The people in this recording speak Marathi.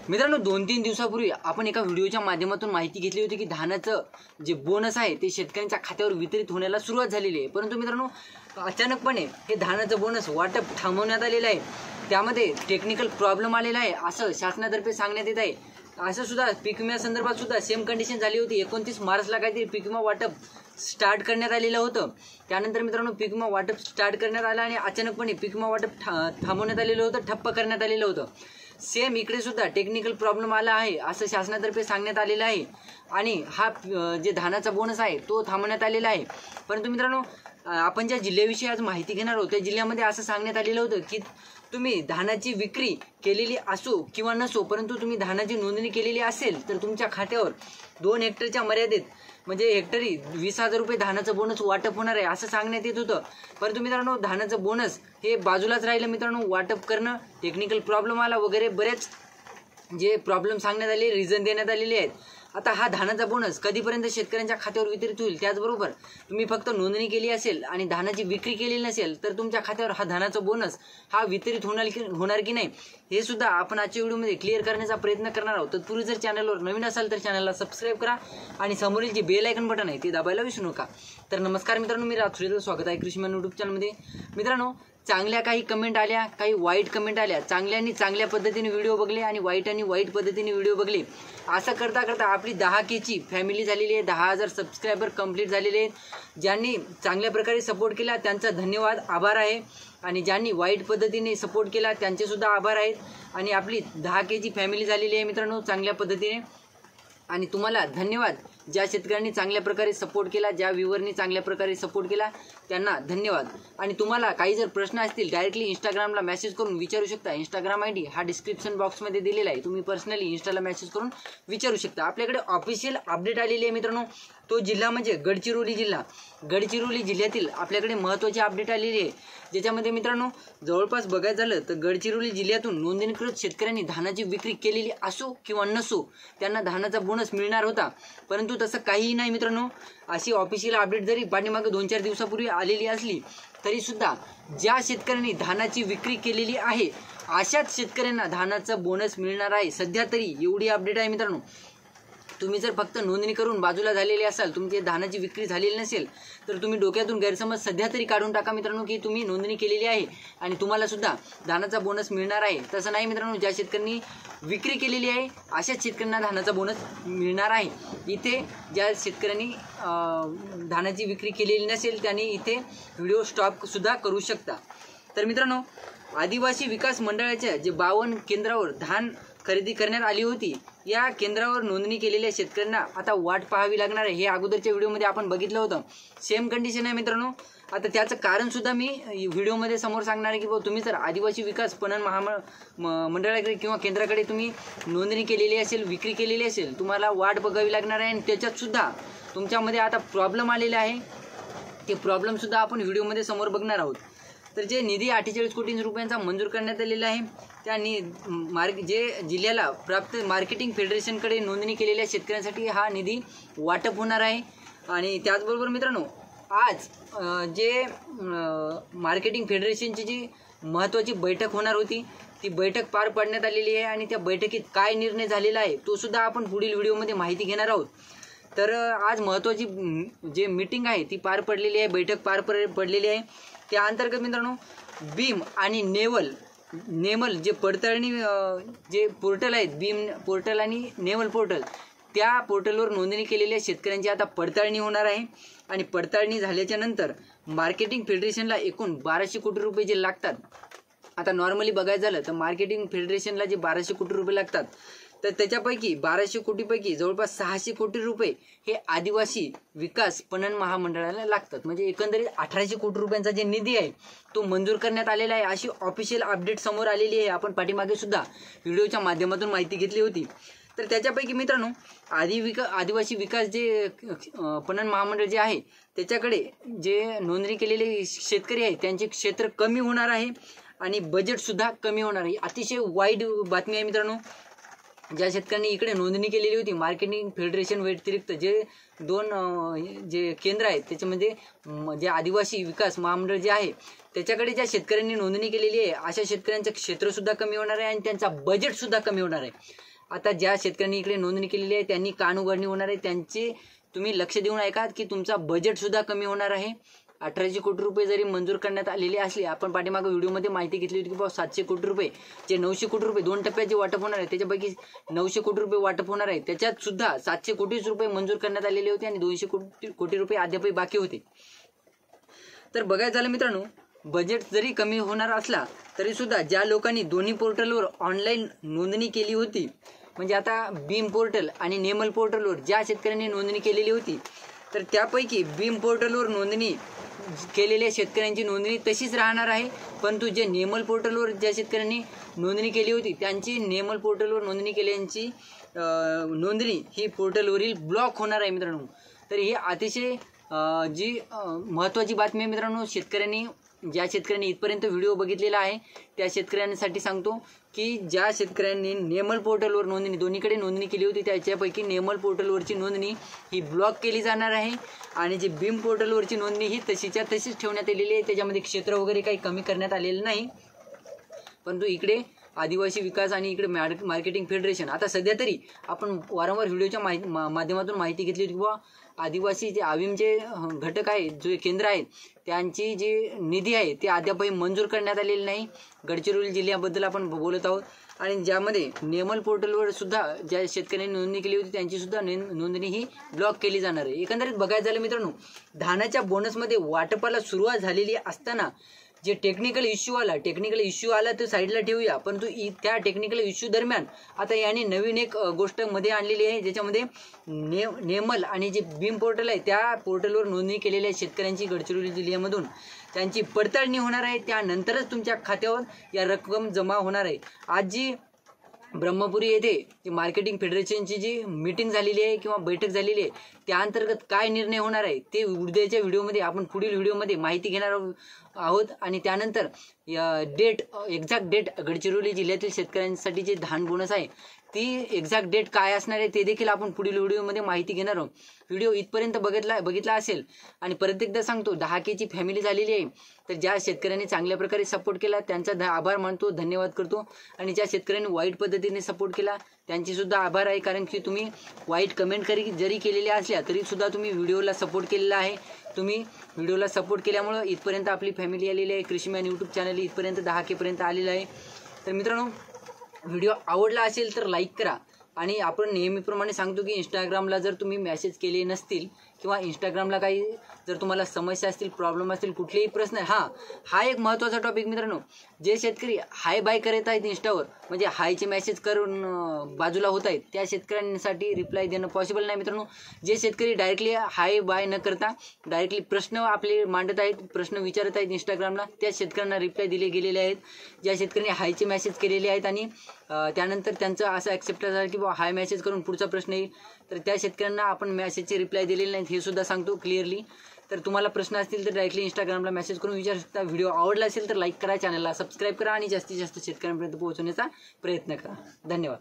मित्रांनो 2-3 दिवसापूर्वी आपण एका व्हिडिओच्या माध्यमातून माहिती घेतली होती की धानाचं जे बोनस आहे ते शेतकऱ्यांच्या खात्यावर वितरित होण्याला सुरुवात झालेली आहे। परंतु मित्रांनो अचानकपणे हे धानाचं बोनस वाटप थांबवण्यात आलेलं आहे। त्यामध्ये टेक्निकल प्रॉब्लेम आलेला आहे असं शासनातर्फे सांगण्यात येत आहे। असं सुद्धा पीक विम्या संदर्भात सुद्धा सेम कंडिशन झाली होती। 29 मार्चला काहीतरी पीक विमा वाटप स्टार्ट करण्यात आलेलं होतं। त्यानंतर मित्रांनो पीक विमा वाटप स्टार्ट करण्यात आलं आणि अचानकपणे पीक विमा वाटप थांबवण्यात आलेलं होतं, ठप्प करण्यात आलेलं होतं। सेम इकडे सुद्धा टेक्निकल प्रॉब्लेम आला आहे असं शासनातर्फे सांगण्यात आलेलं आहे आणि हा जे धानाचा बोनस आहे तो थांबवण्यात आलेला आहे। परंतु मित्रांनो आपण ज्या जिल्ह्याविषयी आज माहिती घेणार आहोत त्या जिल्ह्यामध्ये असं सांगण्यात आलेलं होतं की तुम्ही धानाची विक्री केलेली असो किंवा नसो, परंतु तुम्ही धानाची नोंदणी केलेली असेल तर तुमच्या खात्यावर 2 हेक्टरच्या मर्यादेत म्हणजे हेक्टरी 20,000 रुपये धानाचं बोनस वाटप होणार आहे असं सांगण्यात येत होतं। परंतु मित्रांनो धानाचं बोनस हे बाजूलाच राहिलं मित्रांनो। वाटप करणं, टेक्निकल प्रॉब्लेम आला वगैरे बरेच जे प्रॉब्लेम सांगण्यात आले, रिझन देण्यात आलेले आहेत। आता हा धानाचा बोनस कधीपर्यंत शेतकऱ्यांच्या खात्यावर वितरित होईल, त्याचबरोबर तुम्ही फक्त नोंदणी केली असेल आणि धानाची विक्री केलेली नसेल तर तुमच्या खात्यावर हा धानाचा बोनस हा वितरित होणार की नाही हे सुद्धा आपण आजच्या व्हिडिओमध्ये क्लिअर करण्याचा प्रयत्न करणार आहोत। तत्पूर्वी जर चॅनलवर नवीन असाल तर चॅनलला सबस्क्राईब करा आणि समोरील जे बेल आयकॉन बटन आहे ते दाबायला विसरू नका। तर नमस्कार मित्रांनो, मी राजश्री, स्वागत आहे कृषीमॅन यूट्यूब चॅनलमध्ये। मित्रांनो चांगल्या काही कमेंट आल्या, काही वाईट कमेंट आल्या। चांगल्यानी चांगल्या पद्धतीने व्हिडिओ बघले आणि वाईटांनी वाईट पद्धतीने व्हिडिओ बघले। असं करता करता आपली 10K ची फॅमिली झालेली आहे, 10,000 सबस्क्रायबर कंप्लीट झालेले आहेत। ज्यांनी चांगल्या प्रकारे सपोर्ट केला त्यांचा धन्यवाद, आभार आहे आणि ज्यांनी वाईट पद्धतीने सपोर्ट केला त्यांचे सुद्धा आभार आहेत। आणि आपली 10K ची फॅमिली झालेली आहे मित्रांनो चांगल्या पद्धतीने आणि तुम्हाला धन्यवाद। ज्या शेतकऱ्यांनी चांगल्या प्रकारे सपोर्ट केला, ज्या व्ह्यूअरनी चांगल्या प्रकारे सपोर्ट केला त्यांना धन्यवाद। आणि तुम्हाला काही जर प्रश्न असतील डायरेक्टली इंस्टाग्रामला मेसेज करून विचारू शकता। इंस्टाग्राम ID हा डिस्क्रिप्शन बॉक्समध्ये दिलेला आहे, तुम्ही पर्सनली इंस्टाला मेसेज करून विचारू शकता। आपल्याकडे ऑफिशियल अपडेट आलेली आहे मित्रांनो। तो जिल्हा म्हणजे गडचिरोली जिल्हा। गडचिरोली जिल्ह्यातील आपल्याकडे महत्त्वाची अपडेट आलेली आहे, ज्याच्यामध्ये मित्रांनो जवळपास बघायचं झालं तर गडचिरोली जिल्ह्यातून नोंदणीकृत शेतकऱ्यांनी धानाची विक्री केलेली असो किंवा नसो त्यांना धानाचा बोनस मिळणार होता। परंतु तसं काहीही नाही मित्रांनो। अशी ऑफिशियल अपडेट जरी पाठीमागे 2-4 दिवसापूर्वी आलेली असली तरी सुद्धा ज्या शेतकऱ्यांनी धानाची विक्री केलेली आहे अशाच शेतकऱ्यांना धानाचा बोनस मिळणार आहे सध्या तरी, एवढी अपडेट आहे मित्रांनो। तुम्ही जर फक्त नोंदणी करून बाजूला झालेले असाल, तुमची धानाची विक्री झालेली नसेल तर तुम्ही डोक्यातून गैरसमज सध्या तरी काढून टाका मित्रांनो की तुम्ही नोंदणी केलेली आहे आणि तुम्हाला सुद्धा धानाचा बोनस मिळणार आहे। तसं नाही मित्रांनो, ज्या शेतकऱ्यांनी विक्री केलेली आहे अशाच शेतकऱ्यांना धानाचा बोनस मिळणार आहे। इथे ज्या शेतकऱ्यांनी धानाची विक्री केलेली नसेल त्यांनी इथे व्हिडिओ स्टॉप सुद्धा करू शकता। तर मित्रांनो आदिवासी विकास मंडळाच्या जे 52 केंद्रावर धान खरेदी करण्यात आली होती, या केंद्रावर नोंदणी केलेल्या शेतकऱ्यांना आता वाट पाहावी लागणार आहे। हे अगोदरच्या व्हिडिओमध्ये आपण बघितलं होतं, सेम कंडिशन आहे मित्रांनो। आता त्याचं कारण सुद्धा मी व्हिडिओमध्ये समोर सांगणार आहे की तुम्ही जर आदिवासी विकास पणन मंडळाकडे किंवा केंद्राकडे तुम्ही नोंदणी केलेली असेल, विक्री केलेली असेल, तुम्हाला वाट बघावी लागणार आहे। आणि त्याच्यात सुद्धा तुमच्यामध्ये आता प्रॉब्लेम आलेला आहे, ते प्रॉब्लेम सुद्धा आपण व्हिडिओमध्ये समोर बघणार आहोत। तर जे निधी 48 कोटी रुपयांचा मंजूर करण्यात आलेला आहे त्या जे जिल्ह्याला प्राप्त मार्केटिंग फेडरेशनकडे नोंदणी केलेल्या शेतकऱ्यांसाठी हा निधी वाटप होणार आहे। आणि त्याचबरोबर मित्रांनो आज जे मार्केटिंग फेडरेशनची जी महत्त्वाची बैठक होणार होती ती बैठक पार पाडण्यात आलेली आहे आणि त्या बैठकीत काय निर्णय झालेला आहे तो सुद्धा आपण पुढील व्हिडिओमध्ये माहिती घेणार आहोत। तर आज महत्त्वाची जे मीटिंग आहे ती पार पडलेली आहे, बैठक पार पडलेली आहे। त्या अंतर्गत मित्रांनो बीम आणि नेमल जे पडताळणी जे पोर्टल आहेत, बीम पोर्टल आणि नेवल पोर्टल, त्या पोर्टलवर नोंदणी केलेल्या शेतकऱ्यांची आता पडताळणी होणार आहे। आणि पडताळणी झाल्याच्या नंतर मार्केटिंग फेडरेशनला एकूण 1200 कोटी रुपये जे लागतात, आता नॉर्मली बघायचं झालं तर मार्केटिंग फेडरेशनला जे 1200 कोटी रुपये लागतात तर त्याच्यापैकी 1200 कोटीपैकी जवळपास 600 कोटी रुपये हे आदिवासी विकास पणन महामंडळाला लागतात। म्हणजे एकंदरीत 1800 कोटी रुपयांचा जे निधी आहे तो मंजूर करण्यात आलेला आहे, अशी ऑफिशियल अपडेट समोर आलेली आहे। आपण पाठीमागे सुद्धा व्हिडिओच्या माध्यमातून माहिती घेतली होती। तर त्याच्यापैकी मित्रांनो आदिवासी विकास जे पणन महामंडळ जे आहे त्याच्याकडे जे नोंदणी केलेले शेतकरी आहेत त्यांचे क्षेत्र कमी होणार आहे आणि बजेट सुद्धा कमी होणार आहे। अतिशय वाईट बातमी आहे मित्रांनो। ज्या शेतकऱ्यांनी इकडे नोंदणी केलेली होती मार्केटिंग फेडरेशन व्यतिरिक्त जे 2 जे केंद्र आहेत त्याच्यामध्ये जे आदिवासी विकास महामंडळ जे आहे त्याच्याकडे ज्या शेतकऱ्यांनी नोंदणी केलेली आहे अशा शेतकऱ्यांचं क्षेत्र सुद्धा कमी होणार आहे आणि त्यांचा बजेट सुद्धा कमी होणार आहे। आता ज्या शेतकऱ्यांनी इकडे नोंदणी केलेली आहे त्यांनी कान उघडणी होणार आहे, त्यांचे तुम्ही लक्ष देऊन ऐका की तुमचा बजेट सुद्धा कमी होणार आहे. 1800 कोटी रुपये जरी मंजूर करण्यात आलेले असले, आपण पाठीमागे व्हिडिओमध्ये माहिती घेतली होती की बाबा 700 कोटी रुपये जे 900 कोटी रुपये 2 टप्प्यात जे वाटप होणार आहे त्याच्यापैकी 900 कोटी रुपये वाटप होणार आहे, त्याच्यात सुद्धा 700 कोटीच रुपये मंजूर करण्यात आलेले होते आणि 200 कोटी रुपये अद्यापही बाकी होते. तर बघायचं झालं मित्रांनो, बजेट जरी कमी होणार असला तरी सुद्धा ज्या लोकांनी दोन्ही पोर्टलवर ऑनलाईन नोंदणी केली होती, म्हणजे आता बीम पोर्टल आणि नेमल पोर्टलवर ज्या शेतकऱ्यांनी नोंदणी केलेली होती, तर त्यापैकी बीम पोर्टलवर नोंदणी केलेल्या शेतकऱ्यांची नोंदणी तशीच राहणार आहे. परंतु जे नेमल पोर्टलवर ज्या शेतकऱ्यांनी नोंदणी केली होती त्यांची नेमल पोर्टलवर नोंदणी केल्याची नोंदणी ही पोर्टलवरील ब्लॉक होणार आहे मित्रांनो. तर ही अतिशय जी महत्त्वाची बातमी आहे मित्रांनो. ज्या शेतकऱ्यांनी इथपर्यंत व्हिडिओ बघितलेला आहे त्या शेतकऱ्यांसाठी सांगतो की ज्या शेतकऱ्यांनी नेमल पोर्टलवर नोंदणी दोन्हीकडे नोंदणी केली होती त्याच्यापैकी नेमल पोर्टलवरची नोंदणी ही ब्लॉक केली जाणार आहे आणि जी बीम पोर्टलवरची नोंदणी ही तशीच्या तशीच ठेवण्यात आलेली आहे. त्याच्यामध्ये क्षेत्र वगैरे काही कमी करण्यात आलेलं नाही. परंतु इकडे आदिवासी विकास आणि इकडे मार्केटिंग फेडरेशन, आता सध्या तरी आपण वारंवार व्हिडिओच्या माध्यमातून माहिती घेतली होती की बाबा आदिवासी जे आविमचे घटक आहेत, जे केंद्र आहेत, त्यांची जी निधी आहे ते अद्यापही मंजूर करण्यात आलेली नाही. गडचिरोली जिल्ह्याबद्दल आपण बोलत आहोत आणि ज्यामध्ये नेमल पोर्टलवर सुद्धा ज्या शेतकऱ्यांनी नोंदणी केली होती त्यांची सुद्धा नोंदणी ही ब्लॉक केली जाणार आहे. एकंदरीत बघायचं झालं मित्रांनो, धानाच्या बोनसमध्ये वाटपाला सुरुवात झालेली असताना जे टेक्निकल इश्यू आला तो साईडला ठेवूया, परंतु त्या टेक्निकल इश्यू दरम्यान आता याने नवीन एक गोष्ट मध्ये आणलेली आहे, ज्याच्यामध्ये नेमल आणि जे बीम पोर्टल आहे त्या पोर्टलवर नोंदणी केलेल्या शेतकऱ्यांची गडचिरोली जिल्ह्यामधून त्यांची पडताळणी होणार आहे. त्यानंतरच तुमच्या खात्यावर या रक्कम जमा होणार आहे. आज जी ब्रह्मपुरी येथे जी मार्केटिंग फेडरेशनची जी मीटिंग झालेली आहे किंवा बैठक झालेली आहे त्या अंतर्गत काय निर्णय होणार आहे ते उद्याच्या व्हिडिओमध्ये आपण पुढील व्हिडिओमध्ये माहिती घेणार आहोत. आणि त्यानंतर एक्झॅक्ट डेट गडचिरोली जिल्ह्यातील शेतकऱ्यांसाठी जे धान बोनस आहे ती एक्झॅक्ट डेट काय असणार आहे ते देखील आपण पुढील व्हिडिओमध्ये माहिती घेणार आहोत. व्हिडिओ इथपर्यंत बघितला असेल आणि परत एकदा सांगतो 10K फॅमिली झालेली आहे, तर ज्या शेतकऱ्यांनी चांगल्या प्रकारे सपोर्ट केला त्यांचा आभार मानतो, धन्यवाद करतो. आणि ज्या शेतकऱ्यांनी वाईट पद्धतीने सपोर्ट केला त्यांची सुद्धा आभार आहे, कारण की तुम्ही वाईट कमेंट जरी केलेल्या असल्या तरी सुद्धा तुम्ही व्हिडिओला सपोर्ट केलेला आहे. तुम्ही व्हिडिओला सपोर्ट केल्यामुळं इथपर्यंत आपली फॅमिली आलेली आहे. कृषीमॅन यूट्यूब चॅनल इथपर्यंत 10K आलेलं आहे. तर मित्रांनो, व्हिडिओ आवडला असेल तर लाईक करा. आणि आपण नेहमीप्रमाणे सांगतो की इंस्टाग्रामला जर तुम्ही मेसेज केले नसतील किंवा इंस्टाग्रामला काही जर तुम्हाला समस्या असतील, प्रॉब्लेम असतील, कुठलेही प्रश्न हा एक महत्त्वाचा टॉपिक मित्रांनो. जे शेतकरी हाय बाय करत आहेत इंस्टावर, म्हणजे हायचे मेसेज करून बाजूला होत आहेत, त्या शेतकऱ्यांसाठी रिप्लाय देणं पॉसिबल नाही मित्रांनो. जे शेतकरी डायरेक्टली हाय बाय न करता डायरेक्टली प्रश्न आपले मांडत आहेत, प्रश्न विचारत आहेत इंस्टाग्रामला, त्या शेतकऱ्यांना रिप्लाय दिले गेलेले आहेत. ज्या शेतकऱ्यांनी हायचे मेसेज केलेले आहेत आणि त्यानंतर त्यांचं असं ॲक्सेप्ट झालं की हाय मेसेज करून पुढचा प्रश्न येईल, तर त्या शेतकऱ्यांना आपण मेसेजचे रिप्लाय दिलेले नाहीत हे सुद्धा सांगतो क्लिअरली. तर तुम्हाला प्रश्न असतील तर डायरेक्टली इंस्टाग्रामला मेसेज करून विचारू शकता. व्हिडिओ आवडला असेल तर लाईक करा, चॅनलला सबस्क्राईब करा आणि जास्तीत जास्त शेतकऱ्यांपर्यंत पोहोचवण्याचा प्रयत्न करा. धन्यवाद.